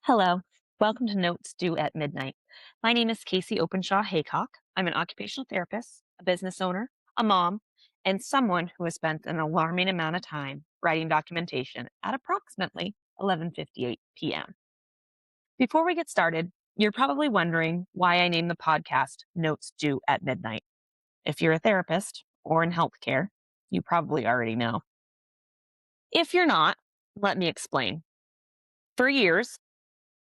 Hello. Welcome to Notes Due at Midnight. My name is Casey Openshaw Haycock. I'm an occupational therapist, a business owner, a mom, and someone who has spent an alarming amount of time writing documentation at approximately 11:58 p.m. Before we get started, you're probably wondering why I named the podcast Notes Due at Midnight. If you're a therapist or in healthcare, you probably already know. If you're not, let me explain. For years,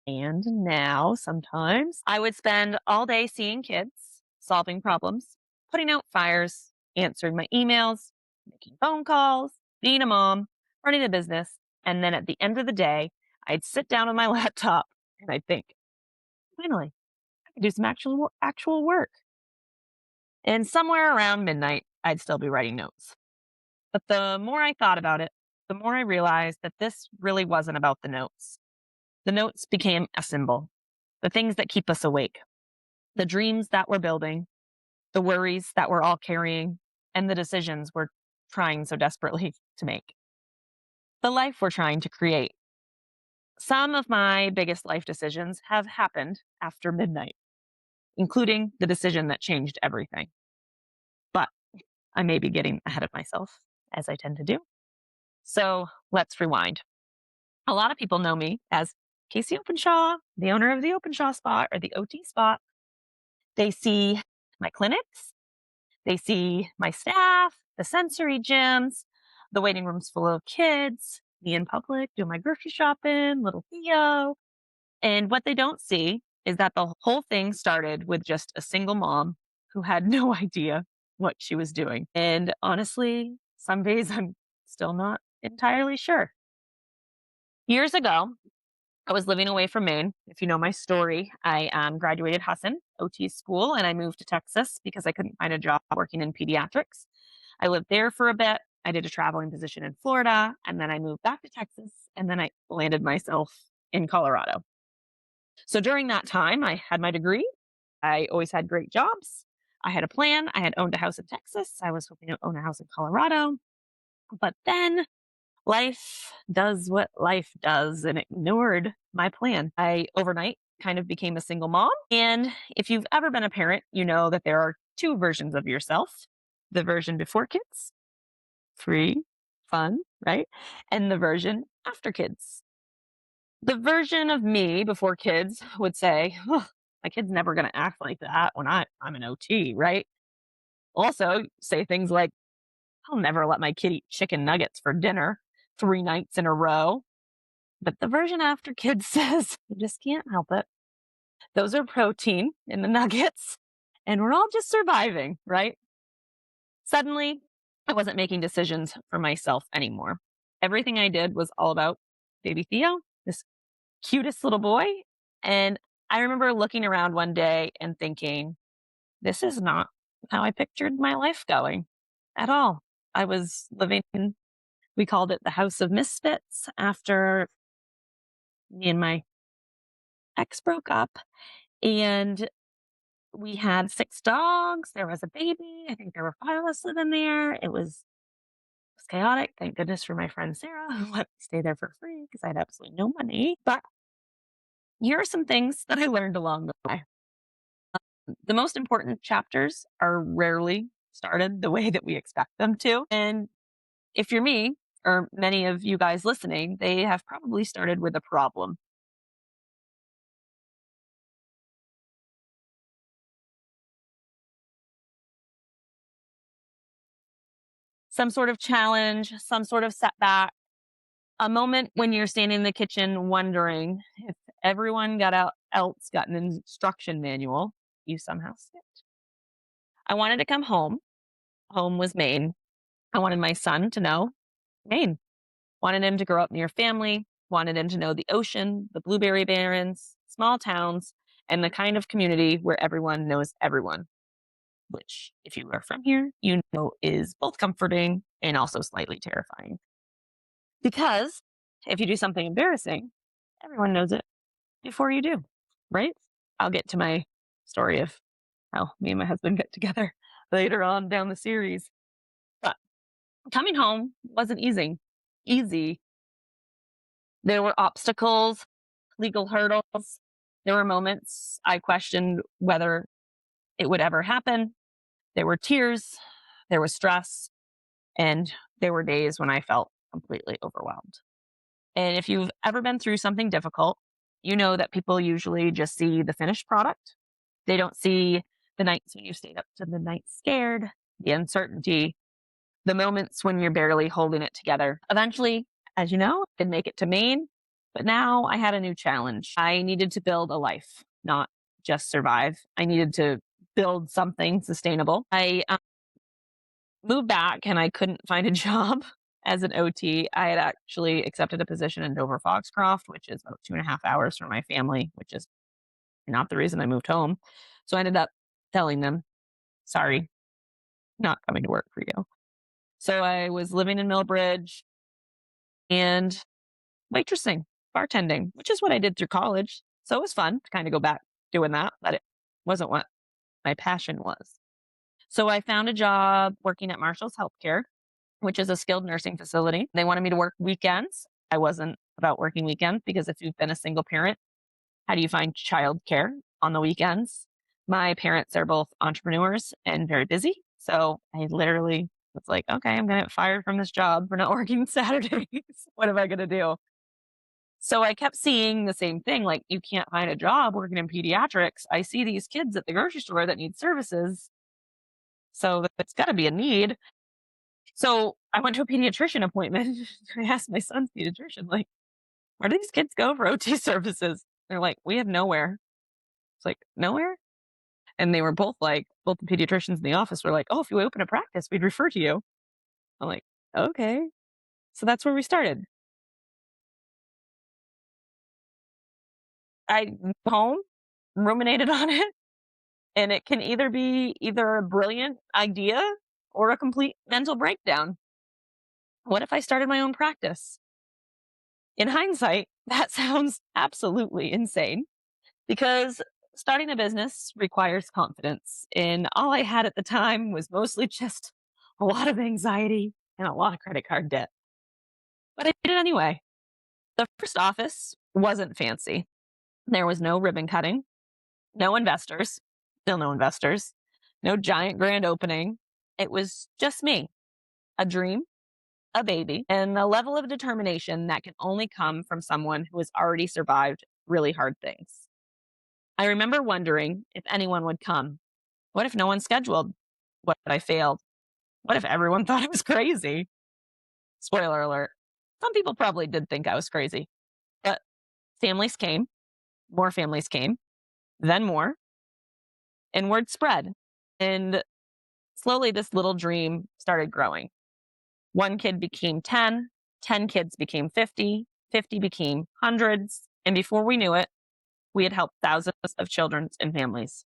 and now, sometimes, I would spend all day seeing kids, solving problems, putting out fires, answering my emails, making phone calls, being a mom, running a business. And then at the end of the day, I'd sit down on my laptop and I'd think, finally, I could do some actual work. And somewhere around midnight, I'd still be writing notes. But the more I thought about it, the more I realized that this really wasn't about the notes. The notes became a symbol, the things that keep us awake, the dreams that we're building, the worries that we're all carrying, and the decisions we're trying so desperately to make, the life we're trying to create. Some of my biggest life decisions have happened after midnight, including the decision that changed everything. But I may be getting ahead of myself, as I tend to do. So let's rewind. A lot of people know me as Casey Openshaw, the owner of the Openshaw spot or the OT spot. They see my clinics, they see my staff, the sensory gyms, the waiting rooms full of kids, me in public doing my grocery shopping, little Theo. And what they don't see is that the whole thing started with just a single mom who had no idea what she was doing. And honestly, some days I'm still not entirely sure. Years ago, I was living away from Maine. If you know my story, I graduated Hassan OT school and I moved to Texas because I couldn't find a job working in pediatrics. I lived there for a bit. I did a traveling position in Florida and then I moved back to Texas and then I landed myself in Colorado. So during that time, I had my degree. I always had great jobs. I had a plan. I had owned a house in Texas. I was hoping to own a house in Colorado. But then life does what life does and ignored my plan. I overnight kind of became a single mom. And if you've ever been a parent, you know that there are two versions of yourself: the version before kids, free, fun, right? And the version after kids. The version of me before kids would say, "Oh, my kid's never going to act like that when I'm an OT, right?" Also, say things like, "I'll never let my kid eat chicken nuggets for dinner 3 nights in a row." But the version after kids says, "You just can't help it. Those are protein in the nuggets, and we're all just surviving, right?" Suddenly, I wasn't making decisions for myself anymore. Everything I did was all about baby Theo, this cutest little boy. And I remember looking around one day and thinking, this is not how I pictured my life going at all. I was living in, we called it the House of Misfits after me and my ex broke up. And we had 6 dogs. There was a baby. I think there were 5 of us living there. It was chaotic. Thank goodness for my friend Sarah, who let me stay there for free because I had absolutely no money. But here are some things that I learned along the way. The most important chapters are rarely started the way that we expect them to. And if you're me, or many of you guys listening, they have probably started with a problem. Some sort of challenge, some sort of setback, a moment when you're standing in the kitchen wondering if everyone else got an instruction manual, you somehow skipped. I wanted to come home. Home was Maine. I wanted my son to know Maine. Wanted him to grow up near family, wanted him to know the ocean, the blueberry barrens, small towns, and the kind of community where everyone knows everyone, which, if you are from here, you know is both comforting and also slightly terrifying. Because if you do something embarrassing, everyone knows it before you do, right? I'll get to my story of how me and my husband got together later on down the series. But coming home wasn't easy. There were obstacles. legal hurdles. There were moments I questioned whether it would ever happen. There were tears, there was stress, and there were days when I felt completely overwhelmed. And if you've ever been through something difficult, you know that people usually just see the finished product. They don't see the nights when you stayed up to midnight scared, the uncertainty, the moments when you're barely holding it together. Eventually, as you know, I did make it to Maine, but now I had a new challenge. I needed to build a life, not just survive. I needed to build something sustainable. I moved back and I couldn't find a job as an OT. I had actually accepted a position in Dover Foxcroft, which is about 2.5 hours from my family, which is not the reason I moved home. So I ended up telling them, sorry, not coming to work for you. So I was living in Millbridge and waitressing, bartending, which is what I did through college. So it was fun to kind of go back doing that, but it wasn't what my passion was. So I found a job working at Marshall's Healthcare, which is a skilled nursing facility. They wanted me to work weekends. I wasn't about working weekends because if you've been a single parent, how do you find childcare on the weekends? My parents are both entrepreneurs and very busy. So I literally was like, okay, I'm going to get fired from this job for not working Saturdays. What am I going to do? So I kept seeing the same thing like, you can't find a job working in pediatrics. I see these kids at the grocery store that need services. So it's got to be a need. So I went to a pediatrician appointment. I asked my son's pediatrician, like, where do these kids go for OT services? They're like, we have nowhere. It's like, nowhere? And they were both like, both the pediatricians in the office were like, oh, if you open a practice, we'd refer to you. I'm like, okay. So that's where we started. I went home, ruminated on it, and it can either be either a brilliant idea or a complete mental breakdown. What if I started my own practice? In hindsight, that sounds absolutely insane because starting a business requires confidence. And all I had at the time was mostly just a lot of anxiety and a lot of credit card debt. But I did it anyway. The first office wasn't fancy. There was no ribbon cutting, no investors, still no investors, no giant grand opening. It was just me, a dream, a baby, and a level of determination that can only come from someone who has already survived really hard things. I remember wondering if anyone would come. What if no one scheduled? What if I failed? What if everyone thought I was crazy? Spoiler alert. Some people probably did think I was crazy, but families came, more families came, then more, and word spread. And slowly this little dream started growing. One kid became 10, 10 kids became 50, 50 became hundreds. And before we knew it, we had helped thousands of children and families.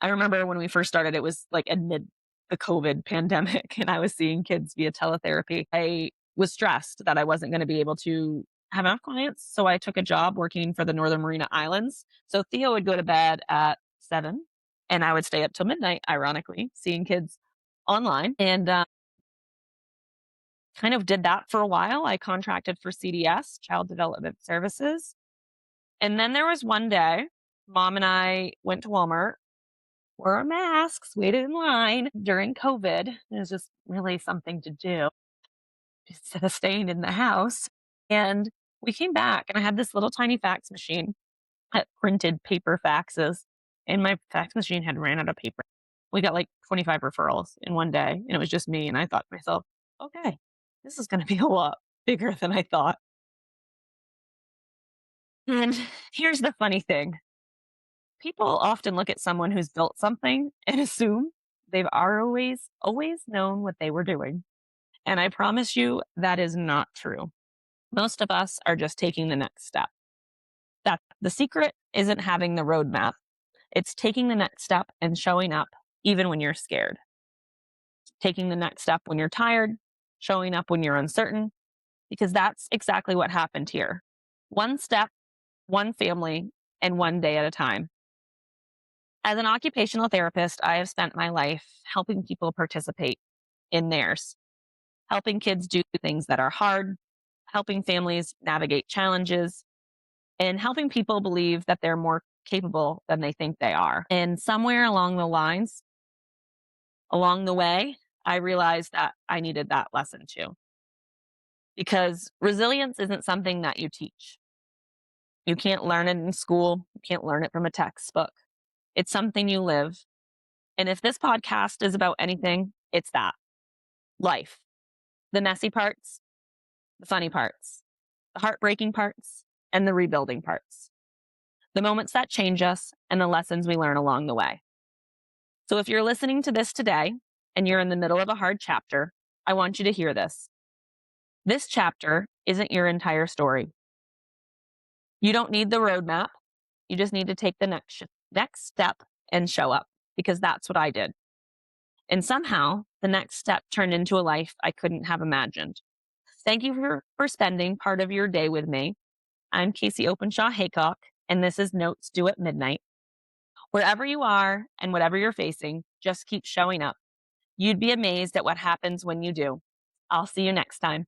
I remember when we first started, it was like amid the COVID pandemic, and I was seeing kids via teletherapy. I was stressed that I wasn't going to be able to have enough clients. So I took a job working for the Northern Marina Islands. So Theo would go to bed at 7, and I would stay up till midnight, ironically, seeing kids online. And kind of did that for a while. I contracted for CDS, Child Development Services. And then there was one day, mom and I went to Walmart, wore our masks, waited in line during COVID. It was just really something to do instead of staying in the house. And we came back, and I had this little tiny fax machine that printed paper faxes, and my fax machine had ran out of paper. We got like 25 referrals in one day, and it was just me. And I thought to myself, okay, this is going to be a lot bigger than I thought. And here's the funny thing: people often look at someone who's built something and assume they've always known what they were doing. And I promise you that is not true. Most of us are just taking the next step. That the secret isn't having the roadmap. It's taking the next step and showing up even when you're scared. Taking the next step when you're tired, showing up when you're uncertain, because that's exactly what happened here. One step, one family, and one day at a time. As an occupational therapist, I have spent my life helping people participate in theirs, helping kids do things that are hard, helping families navigate challenges, and helping people believe that they're more capable than they think they are. And somewhere along the way, I realized that I needed that lesson too. Because resilience isn't something that you teach. You can't learn it in school, you can't learn it from a textbook. It's something you live. And if this podcast is about anything, it's that life, the messy parts, the funny parts, the heartbreaking parts, and the rebuilding parts, the moments that change us, and the lessons we learn along the way. So if you're listening to this today and you're in the middle of a hard chapter, I want you to hear this. This chapter isn't your entire story. You don't need the roadmap. You just need to take the next step and show up, because that's what I did. And somehow the next step turned into a life I couldn't have imagined. Thank you for spending part of your day with me. I'm Casey Openshaw Haycock, and this is Notes Due at Midnight. Wherever you are and whatever you're facing, just keep showing up. You'd be amazed at what happens when you do. I'll see you next time.